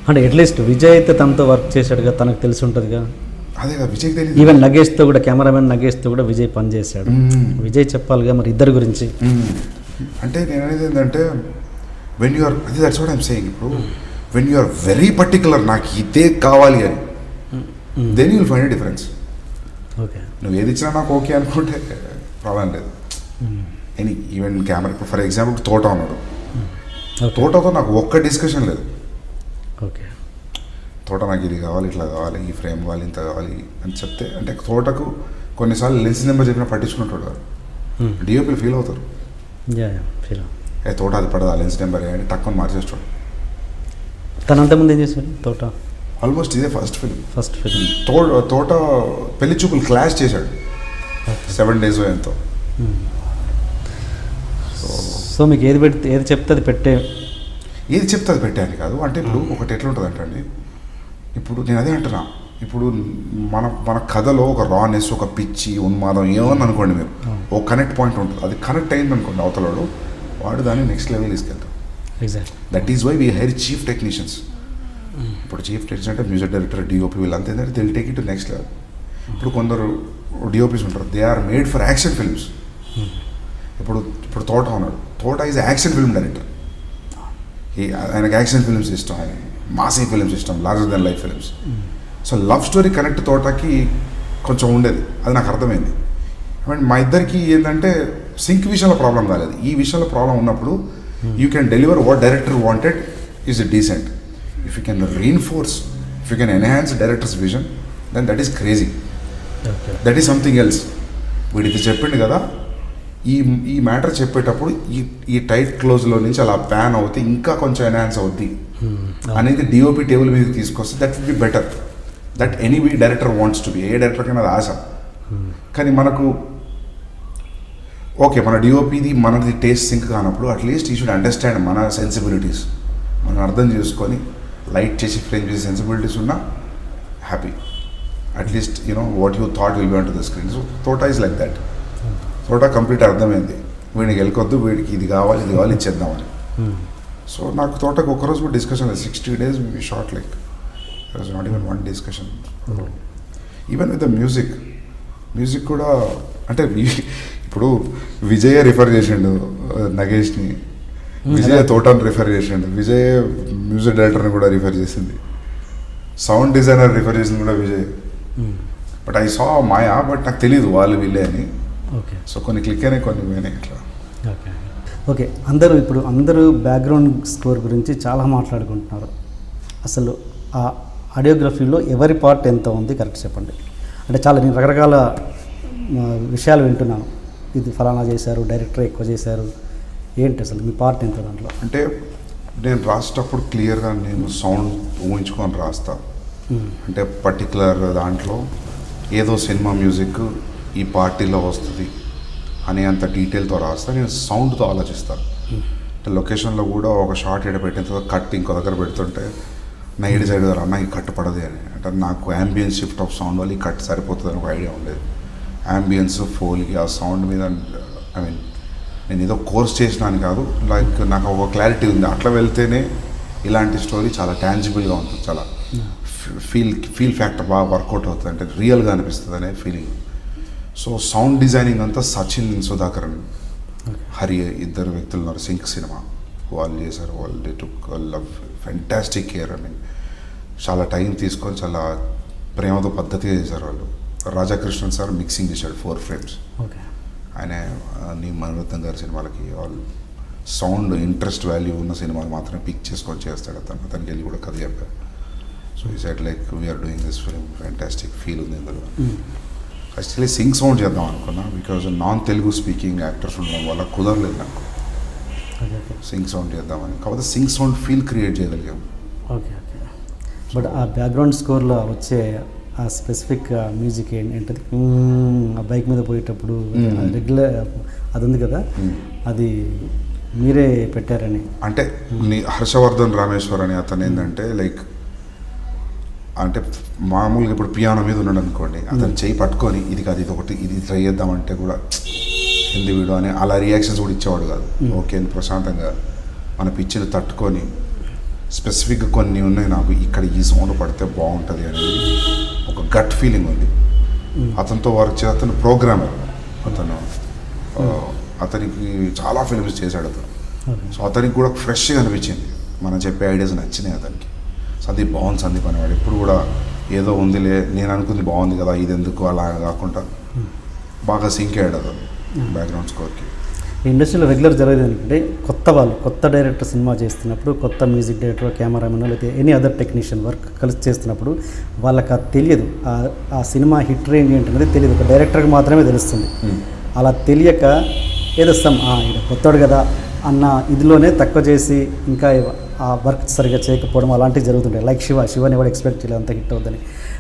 అంటే అట్లీస్ట్ విజయ్ అయితే తనతో వర్క్ చేశాడుగా, తనకు తెలిసి ఉంటుందిగా. అదే కదా విజయ్ తెలియదు. ఈవెన్ నగేష్తో కూడా, కెమెరామెన్ నగేష్తో కూడా విజయ్ పనిచేశాడు. విజయ్ చెప్పాలిగా మరి ఇద్దరి గురించి. అంటే నేను అనేది ఏంటంటే వెన్ యూఆర్, అది దట్స్ వాట్ ఐమ్ సేయింగ్. ఇప్పుడు వెన్ యూఆర్ వెరీ పర్టికులర్ నాకు ఇదే కావాలి అని, then you'll find a difference. Okay, నువ్వు ఏది ఇచ్చినా నాకు ఓకే అనుకుంటే ప్రాబ్లం లేదు. ఎనీ ఈవెన్ కెమెరా, ఇప్పుడు ఫర్ ఎగ్జాంపుల్ తోట ఉన్నాడు, తోటతో నాకు ఒక్క డిస్కషన్ లేదు. ఓకే, తోట నాకు ఇది కావాలి, ఇట్లా కావాలి, ఈ ఫ్రేమ్ కావాలి, ఇంత కావాలి అని చెప్తే, అంటే తోటకు కొన్నిసార్లు లెన్స్ నెంబర్ చెప్పినా పట్టించుకుంటాడు వాడు. డిఓపీలు ఫీల్ అవుతారు, ఏ తోట అది పడదా లెన్స్ నెంబర్ అని తక్కువ మార్చేస్తాడు. తను అంతకుముందు ఏం చేశాడు తోట? ఆల్మోస్ట్ ఇదే ఫస్ట్ ఫిల్మ్. తోట పెళ్లి చూపులు క్లాష్ చేశాడు 7 days ఎంతో. సో మీకు ఏది పెడితే, ఏది చెప్తే అది పెట్టే, ఏది చెప్తే అది పెట్టాను కాదు. అంటే ఇప్పుడు ఒకటి ఎట్లా ఉంటుంది అంటే అండి, ఇప్పుడు నేను అదే అంటున్నా, ఇప్పుడు మన కథలో ఒక రానెస్, ఒక పిచ్చి, ఉన్మాదం ఏమని అనుకోండి మీరు, ఒక కనెక్ట్ పాయింట్ ఉంటుంది. అది కనెక్ట్ అయింది అనుకోండి అవతలవాడు, వాడు దాన్ని నెక్స్ట్ లెవెల్ తీసుకెళ్తాడు. That is why we hire chief technicians. ఇప్పుడు చీఫ్ టెక్నీషియన్ అంటే మ్యూజిక్ డైరెక్టర్, డిఓపి, వీళ్ళంతా ఏంటంటే they'll take it to next level. ఇప్పుడు కొందరు డిఓపీస్ ఉంటారు, they are made for action films. ఇప్పుడు తోట ఉన్నాడు, Thota is action film director. ఆయనకు యాక్షన్ ఫిల్మ్స్ ఇష్టం, ఆయన మాసీ ఫిల్మ్స్ ఇష్టం, larger than life films. So love story connect తోటకి కొంచెం ఉండేది, అది నాకు అర్థమైంది. అండ్ మా ఇద్దరికి ఏంటంటే సింక్ విషయంలో ప్రాబ్లం కాలేదు. ఈ విషయంలో ప్రాబ్లం ఉన్నప్పుడు you can deliver what director wanted is decent. If you can reinforce, if you can enhance director's vision, then that is crazy, that is something else. వీడికి చెప్పిండు కదా, ఈ మ్యాటర్ చెప్పేటప్పుడు ఈ టైట్ క్లోజ్లో నుంచి అలా ప్యాన్ అవుతే ఇంకా కొంచెం ఎన్హాన్స్ అవుద్ది అనేది డిఓపి టేబుల్ మీద తీసుకొస్తే that will be better. That any director wants to be, ఏ డైరెక్టర్కైనా అది ఆశ. కానీ మనకు ఓకే, మన డిఓపిది మనది టేస్ట్ సింక్ కానప్పుడు అట్లీస్ట్ యూ షుడ్ అండర్స్టాండ్ మన సెన్సిబిలిటీస్, మనం అర్థం చేసుకొని లైట్ చేసి ఫ్రేమ్ చేసే సెన్సిబిలిటీస్ ఉన్నా happy. At least you know what you thought will be on to the screen. So Thota is like that. Thota complete అర్థమైంది, వీడికి వెళ్ళకొద్దు, వీడికి ఇది కావాలి, ఇది కావాలి, ఇచ్చేద్దామని. సో నాకు తోటకు ఒక్కరోజు కూడా డిస్కషన్ లేదు. 60 days we shot, like there was not even one discussion. Even with the music కూడా అంటే ఇప్పుడు విజయ్ రిఫర్ చేసిండు నగేష్ని, విజయ్ తోటని రిఫర్ చేసిండు, విజయ్ మ్యూజిక్ డైరెక్టర్ని కూడా రిఫర్ చేసింది, సౌండ్ డిజైనర్ రిఫర్ చేసింది కూడా Vijay. But I saw Maya, but నాకు తెలియదు వాళ్ళు వీళ్ళే అని. సో కొన్ని క్లిక్ అయినాయి, కొన్ని పోయినాయి ఇట్లా. ఓకే, అందరూ బ్యాక్గ్రౌండ్ స్కోర్ గురించి చాలా మాట్లాడుకుంటున్నారు. అసలు ఆ ఆడియోగ్రఫీలో ఎవరి పార్ట్ ఎంత ఉంది కరెక్ట్ చెప్పండి. అంటే చాలా నేను రకరకాల విషయాలు వింటున్నాను, ఇది ఫలానా చేశారు, డైరెక్టర్ ఎక్కువ చేశారు, ఏంటి అసలు మీ పార్ట్ ఎంత దాంట్లో? అంటే నేను రాసేటప్పుడు క్లియర్గా నేను సౌండ్ ఊహించుకొని రాస్తా. అంటే పర్టికులర్ దాంట్లో ఏదో సినిమా మ్యూజిక్ ఈ పార్టీలో వస్తుంది అనే అంత డీటెయిల్తో రాస్తా. నేను సౌండ్తో ఆలోచిస్తాను. అంటే లొకేషన్లో కూడా ఒక షార్ట్ ఎడ పెట్టిన తర్వాత కట్ ఇంకో దగ్గర పెడుతుంటే నా ఏడు సైడ్ అన్న ఈ కట్ పడదు అని, అంటే నాకు యాంబియన్స్ షిఫ్ట్ ఆఫ్ సౌండ్ వల్ల ఈ కట్ సరిపోతుంది అని ఒక ఐడియా ఉండేది. యాంబియన్స్ ఫోల్కి ఆ సౌండ్ మీద ఐ మీన్ నేను ఏదో కోర్స్ చేసినాను కాదు, లైక్ నాకు ఒక క్లారిటీ ఉంది. అట్లా వెళ్తేనే ఇలాంటి స్టోరీ చాలా టాంజిబుల్గా ఉంటుంది, చాలా ఫీల్ ఫ్యాక్టర్ బాగా వర్కౌట్ అవుతుంది, అంటే రియల్గా అనిపిస్తుంది అనే ఫీలింగ్. సో సౌండ్ డిజైనింగ్ అంతా సచిన్, సుధాకరన్, హరి ఇద్దరు వ్యక్తులు ఉన్నారు. సింక్ సినిమా వాళ్ళు చేశారు. వాళ్ళు they took love fantastic care. I mean చాలా టైం తీసుకొని చాలా ప్రేమతో పద్ధతిగా చేశారు వాళ్ళు. రాజాకృష్ణన్ సార్ మిక్సింగ్ చేశాడు 4 frames. ఆయన నీ మనోరత్నం గారి సినిమాలకి వాళ్ళు సౌండ్ ఇంట్రెస్ట్ వాల్యూ ఉన్న సినిమాలు మాత్రమే పిక్ చేసుకొని చేస్తాడు అతనికి వెళ్ళి కూడా కథ చెప్పారు. సో ఈ side like we are doing this film, fantastic feel ఉంది ఇందులో. యాక్చువల్లీ సింగ్ సౌండ్ చేద్దాం అనుకున్నా, because non Telugu speaking actors ఉండడం వల్ల కుదరలేదు నాకు సింగ్ సౌండ్ చేద్దామని. కాకపోతే సింగ్ సౌండ్ ఫీల్ క్రియేట్ చేయగలిగాము. Okay okay. బట్ ఆ బ్యాక్గ్రౌండ్ స్కోర్లో వచ్చే ఆ స్పెసిఫిక్ మ్యూజిక్ ఏంటది, ఆ బైక్ మీద పోయేటప్పుడు రెగ్యులర్ అది ఉంది కదా, అది మీరే పెట్టారని? అంటే హర్షవర్ధన్ రామేశ్వర్ అని అతను ఏంటంటే లైక్ అంటే మామూలుగా ఇప్పుడు పియానో మీద ఉన్నాడు అనుకోండి, అతను చేయి పట్టుకొని ఇది కాదు ఇది ఒకటి ఇది ట్రై చేద్దామంటే కూడా హిందీ వీడియో అని అలా రియాక్షన్స్ కూడా ఇచ్చేవాడు కాదు. ఓకే ప్రశాంతంగా మన పిచ్చిని తట్టుకొని స్పెసిఫిక్గా కొన్ని ఉన్నాయి నాకు ఇక్కడ ఈ సౌండ్ పడితే బాగుంటుంది అనేది ఒక గట్ ఫీలింగ్ ఉంది. అతనితో వర్క్ చేసి అతను ప్రోగ్రామర్, అతనికి చాలా ఫిల్మ్స్ చేశాడు అతను. సో అతనికి కూడా ఫ్రెష్గా అనిపించింది, మనం చెప్పే ఐడియాస్ నచ్చినాయి అతనికి. సందీప్ బాగుంది సందీప్ అనేవాడు. ఎప్పుడు కూడా ఏదో ఉందిలే, నేను అనుకుంది బాగుంది కదా ఇది ఎందుకు అలా కాకుండా బాగా సింక్ అయ్యాడు అతను బ్యాక్గ్రౌండ్ స్కోర్కి. ఈ ఇండస్ట్రీలో రెగ్యులర్ జరిగేది ఏంటంటే కొత్త డైరెక్టర్ సినిమా చేస్తున్నప్పుడు, కొత్త మ్యూజిక్ డైరెక్టర్, కెమెరామెన్ లేకపోతే ఎనీ అదర్ టెక్నీషియన్ వర్క్ కలిసి చేస్తున్నప్పుడు వాళ్ళకి అది తెలియదు, ఆ సినిమా హిట్ రేంజ్ ఏంటనేది తెలియదు, ఒక డైరెక్టర్కి మాత్రమే తెలుస్తుంది. అలా తెలియక ఏదో ఇది కొత్తడు కదా అన్న ఇదిలోనే తక్కువ చేసి ఇంకా ఆ వర్క్ సరిగ్గా చేయకపోవడం అలాంటివి జరుగుతుంటాయి. లైక్ శివని కూడా ఎక్స్పెక్ట్ చేయలేదు అంత హిట్ అవుతుందని.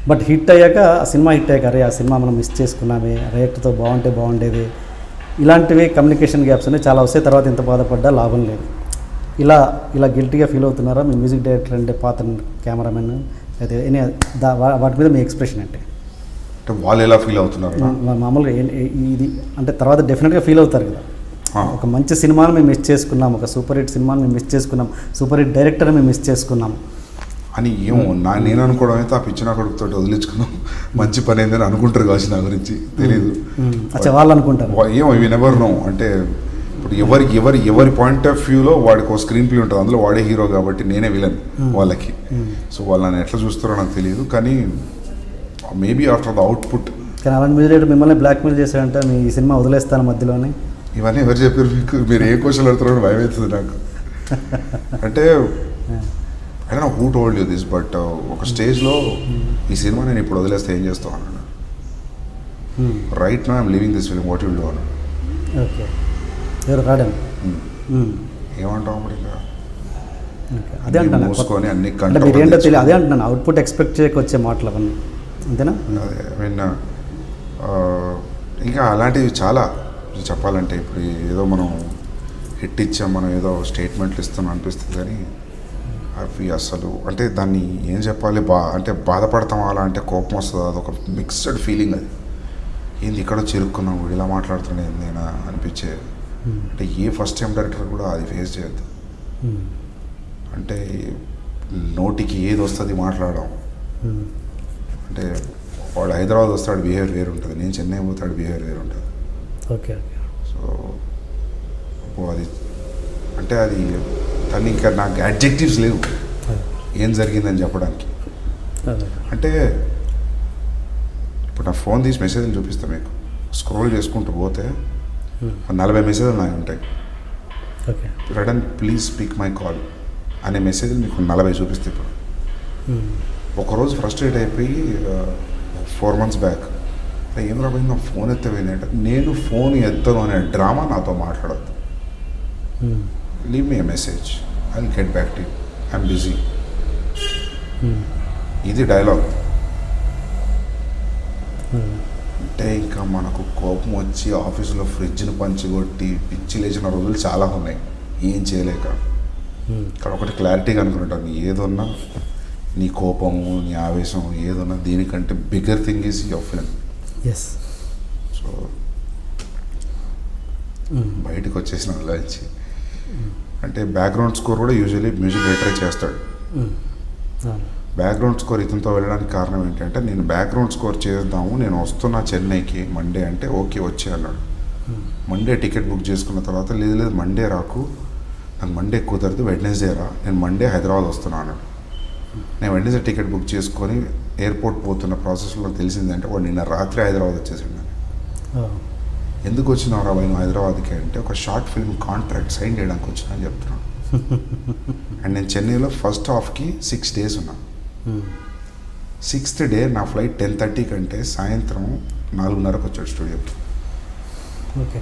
బట్ హిట్ అయ్యాక ఆ సినిమా హిట్ అయ్యాక అరే ఆ సినిమా మనం మిస్ చేసుకున్నామే, డైరెక్టర్తో బాగుండేది, ఇలాంటివి కమ్యూనికేషన్ గ్యాప్స్ అనేవి చాలా వస్తాయి. తర్వాత ఎంత బాధపడ్డా లాభం లేదు. ఇలా గిల్టీగా ఫీల్ అవుతున్నారా మీ మ్యూజిక్ డైరెక్టర్ అంటే, పాత కెమెరామెన్ అయితే వాటి మీద మీ ఎక్స్ప్రెషన్ అంటే వాళ్ళు ఎలా ఫీల్ అవుతున్నారు? మామూలుగా ఇది అంటే తర్వాత డెఫినెట్గా ఫీల్ అవుతారు కదా, ఒక మంచి సినిమాను మేము మిస్ చేసుకున్నాం, ఒక సూపర్ హిట్ సినిమాను మేము మిస్ చేసుకున్నాం, సూపర్ హిట్ డైరెక్టర్ని మేము మిస్ చేసుకున్నాం అని. ఏమో నేను అనుకోవడం అయితే ఆ పిచ్చిన కొడుకుతో వదిలించుకున్నాం మంచి పని అయిందని అనుకుంటారు కావచ్చు, నా గురించి తెలియదు. అచ్చా, వాళ్ళు అనుకుంటారు ఏమో, ఇవి నెవర్ నో. అంటే ఇప్పుడు ఎవరి పాయింట్ ఆఫ్ వ్యూలో వాడికి ఒక స్క్రీన్ ప్లే ఉంటుంది, అందులో వాడే హీరో కాబట్టి నేనే విలన్ వాళ్ళకి. సో వాళ్ళని ఎట్లా చూస్తారో నాకు తెలియదు, కానీ మేబీ ఆఫ్టర్ ద అవుట్పుట్. కానీ అలాంటి మ్యూజిక్ మిమ్మల్ని బ్లాక్మెయిల్ చేశారంటే మీ ఈ సినిమా వదిలేస్తాను మధ్యలోనే, ఇవన్నీ ఎవరు చెప్పారు మీకు? మీరు ఏ క్వశ్చన్ అడుగుతారో భయం అవుతుంది నాకు. అంటే I don't know who told you this, but ఒక స్టేజ్లో ఈ సినిమా నేను ఇప్పుడు వదిలేస్తే ఏం చేస్తావు అన్నాడు. Right now I'm living this film, what will do అన్నాడు. ఓకే, ఎవరు రాడం ఏమంటావు మరి? అదే అంటున్నాను, మూసుకొని అన్ని మీరేంటో తెలియదు, అదే అంటున్నాను, అవుట్పుట్ ఎక్స్పెక్ట్ చేయక వచ్చే మాటలు అవన్నీ అంతేనా? అదే ఐ మీన్ ఇంకా అలాంటివి చాలా చెప్పాలంటే. ఇప్పుడు ఏదో మనం హిట్ ఇచ్చాం, మనం ఏదో స్టేట్మెంట్లు ఇస్తాం అనిపిస్తుంది, కానీ అవి అసలు అంటే దాన్ని ఏం చెప్పాలి, అంటే బాధపడతాం అలా అంటే కోపం వస్తుంది, అదొక మిక్స్డ్ ఫీలింగ్. అది ఏంది ఇక్కడ చిరుక్కున్నాం ఇలా మాట్లాడుతున్నాను నేను అనిపించే. అంటే ఏ ఫస్ట్ టైం డైరెక్టర్ కూడా అది ఫేస్ చేయొద్దు. అంటే నోటికి ఏది వస్తుంది మాట్లాడడం. అంటే వాడు హైదరాబాద్ వస్తాడు బిహేవియర్ వేరు ఉంటుంది, నేను చెన్నై పోతాడు బిహేవియర్ వేరు ఉంటుంది. Okay okay. సో అది అంటే అది తను ఇంకా నాకు అడ్జెక్టివ్స్ లేవు ఏం జరిగిందని చెప్పడానికి. అంటే ఇప్పుడు నా ఫోన్ తీసి మెసేజ్లు చూపిస్తాను మీకు, స్క్రోల్ చేసుకుంటూ పోతే 40 మెసేజ్లు నాకు ఉంటాయి. Okay, Radhan please speak my call అనే మెసేజ్లు మీకు 40 చూపిస్తే. ఇప్పుడు ఒకరోజు ఫ్రస్ట్రేట్ అయిపోయి 4 months బ్యాక్ ఏం రాబోయింది, నా ఫోన్ ఎత్తపోయింది అంటే, నేను ఫోన్ ఎత్తను అనే డ్రామా నాతో మాట్లాడద్దు. Leave me a message, I will get back to you, I'm busy. ఇది డైలాగ్. అంటే ఇంకా మనకు కోపం వచ్చి ఆఫీసులో ఫ్రిడ్జ్ని పంచికొట్టి పిచ్చి లేచిన రోజులు చాలా ఉన్నాయి, ఏం చేయలేక. ఇక్కడ ఒకటి క్లారిటీగా అనుకుంటాను, ఏదన్నా నీ కోపము నీ ఆవేశం ఏదన్నా దీనికంటే bigger thing is your film. Yes. So బయటకు వచ్చేసిన నుంచి అంటే బ్యాక్గ్రౌండ్ స్కోర్ కూడా యూజువల్లీ మ్యూజిక్ డైరెక్టరే చేస్తాడు. బ్యాక్గ్రౌండ్ స్కోర్ ఇతనితో వెళ్ళడానికి కారణం ఏంటంటే, నేను బ్యాక్గ్రౌండ్ స్కోర్ చేద్దాము, నేను వస్తున్నా చెన్నైకి మండే అంటే ఓకే వచ్చే అన్నాడు. మండే టికెట్ బుక్ చేసుకున్న తర్వాత లేదు మండే రాకు, నాకు మండే కుదరదు, వెడ్నెస్డే రా, నేను మండే హైదరాబాద్ వస్తున్నా అన్నాడు. నేను వెడ్నెస్డే టికెట్ బుక్ చేసుకొని ఎయిర్పోర్ట్ పోతున్న ప్రాసెస్లో తెలిసిందంటే వాడు నిన్న రాత్రి హైదరాబాద్ వచ్చేసిండు. ఎందుకు వచ్చినావు రా నువ్వు హైదరాబాద్కి అంటే, ఒక షార్ట్ ఫిల్మ్ కాంట్రాక్ట్ సైన్ చేయడానికి వచ్చినా అని చెప్తున్నాను. అండ్ నేను చెన్నైలో ఫస్ట్ హాఫ్కి 6 days ఉన్నాను. 6th day నా ఫ్లైట్ 10:30 కంటే సాయంత్రం 4:30కి వచ్చాడు స్టూడియోకి. ఓకే.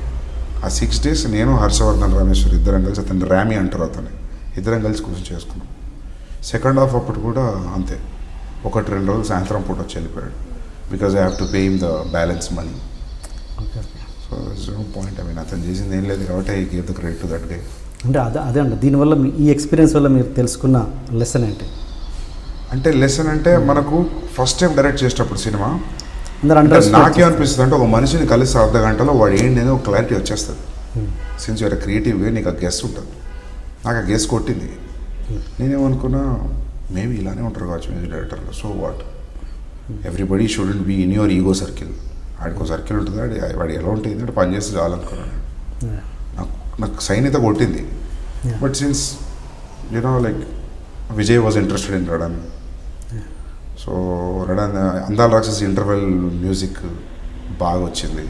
ఆ 6 days నేను హర్షవర్ధన్ రామేశ్వర్ ఇద్దరం కలిసి, అతను ర్యామీ అంటారు అతన్ని, ఇద్దరం కలిసి కూర్చొని చేసుకున్నాం. సెకండ్ హాఫ్ అప్పుడు కూడా అంతే, 1-2 రోజులు సాయంత్రం పూట వచ్చి వెళ్ళిపోయాడు, because I have to pay him the balance money. So no point, I mean అతను చేసింది ఏం లేదు కాబట్టి I give the credit to that day. అంటే అదే అండి, దీనివల్ల ఈ ఎక్స్పీరియన్స్ వల్ల మీరు తెలుసుకున్న లెసన్ ఏంటి? అంటే లెసన్ అంటే మనకు ఫస్ట్ టైం డైరెక్ట్ చేసేటప్పుడు సినిమా అందరూ నాకేమనిపిస్తుంది అంటే, ఒక మనిషిని కలిసి 1/2 గంటలో వాడు ఏంటి ఒక క్లారిటీ వచ్చేస్తుంది. సిన్స్ యూఆర్ క్రియేటివ్ వే నీకు ఆ గెస్ ఉంటుంది. నాకు ఆ గెస్ కొట్టింది. నేనేమనుకున్నా మేబీ ఇలానే ఉంటారు కావచ్చు మ్యూజిక్ డైరెక్టర్లు. So what, everybody shouldn't be in your ego circle. ఆడికో సర్కిల్ ఉంటుంది, వాడు ఎలా ఉంటుంది అంటే పని చేస్తే చాలనుకున్నాను. నాకు సైన్ అయితే కొట్టింది. But since like Vijay was interested in Radhan. So Radhan Andala Rakshas interval music బాగా వచ్చింది.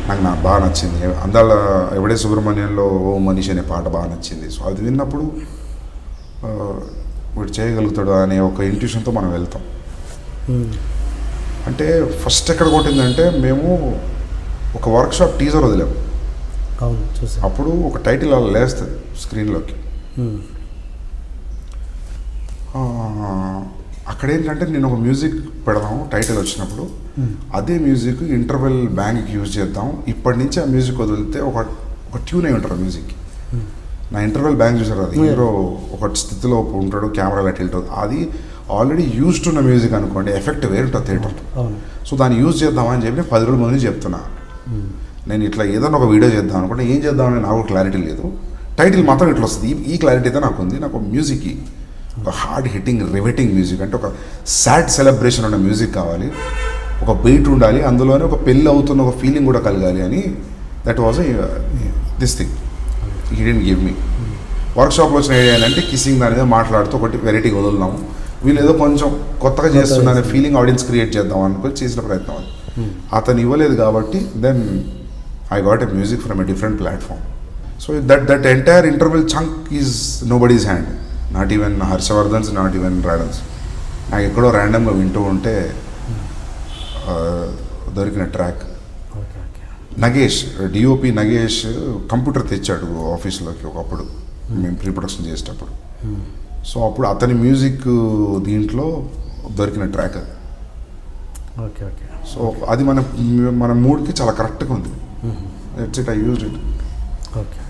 నాకు బాగా నచ్చింది. అందాల ఎవడే సుబ్రహ్మణ్యంలో ఓ మనిషి అనే పాట బాగా నచ్చింది. సో అది విన్నప్పుడు వీడు చేయగలుగుతాడు అనే ఒక ఇంట్యూషన్తో మనం వెళ్తాం. అంటే ఫస్ట్ ఎక్కడ కొట్టిందంటే మేము ఒక వర్క్షాప్ టీజర్ వదిలాం. అవును, చూసా. అప్పుడు ఒక టైటిల్ అలా లేస్తుంది స్క్రీన్లోకి. అక్కడ ఏంటంటే నేను ఒక మ్యూజిక్ పెడదాము టైటిల్ వచ్చినప్పుడు, అదే మ్యూజిక్ ఇంటర్వెల్ బ్యాంగ్కి యూజ్ చేద్దాం. ఇప్పటి నుంచి ఆ మ్యూజిక్ వదిలితే ఒక ట్యూన్ అయి ఉంటారు మ్యూజిక్కి. నా ఇంటర్వెల్ బ్యాంగ్ చూసారు, అది హీరో ఒక స్థితిలో ఉంటాడు, కెమెరా టిల్ట్ అవుతుంది. అది ఆల్రెడీ యూజ్డ్ ఉన్న మ్యూజిక్ అనుకోండి, ఎఫెక్ట్ వేరుంటుంది థియేటర్. సో దాన్ని యూజ్ చేద్దామని చెప్పి 10 రోజుల ముందు చెప్తున్నా. నేను ఇట్లా ఏదైనా ఒక వీడియో చేద్దాం అనుకుంటే ఏం చేద్దామని నాకు క్లారిటీ లేదు. టైటిల్ మాత్రం ఇట్లా వస్తుంది. ఈ క్లారిటీ అయితే నాకు ఉంది. నాకు మ్యూజిక్కి ఒక హార్డ్ హిట్టింగ్ రివెటింగ్ మ్యూజిక్, అంటే ఒక సాడ్ సెలబ్రేషన్ ఉన్న మ్యూజిక్ కావాలి, ఒక బీట్ ఉండాలి, అందులోనే ఒక పెళ్ళి అవుతున్న ఒక ఫీలింగ్ కూడా కలగాలి అని. That was this thing he didn't give me. వర్క్షాప్లో వచ్చిన ఐడియా ఏంటంటే కిస్సింగ్ దాని మీద మాట్లాడుతూ ఒకటి వెరైటీ వదులున్నాము, వీళ్ళు ఏదో కొంచెం కొత్తగా చేస్తున్నారనే ఫీలింగ్ ఆడియన్స్ క్రియేట్ చేద్దాం అనుకొని చేసిన ప్రయత్నం అది. అతను ఇవ్వలేదు కాబట్టి then I got a music from a different platform. So that entire interval chunk is nobody's hand, not even Harshavardhan's, not even Radhan's. నాకు ఎక్కడో ర్యాండమ్గా వింటూ ఉంటే దొరికిన track. Nagesh, DOP Nagesh computer తెచ్చాడు ఆఫీస్లోకి ఒకప్పుడు మేము ప్రీ ప్రొడక్షన్ చేసేటప్పుడు. సో అప్పుడు అతని మ్యూజిక్ దీంట్లో దొరికిన ట్రాక్ అది. Okay okay. సో అది మన మూడ్కి చాలా కరెక్ట్గా ఉంది. It's it, I used it. Okay.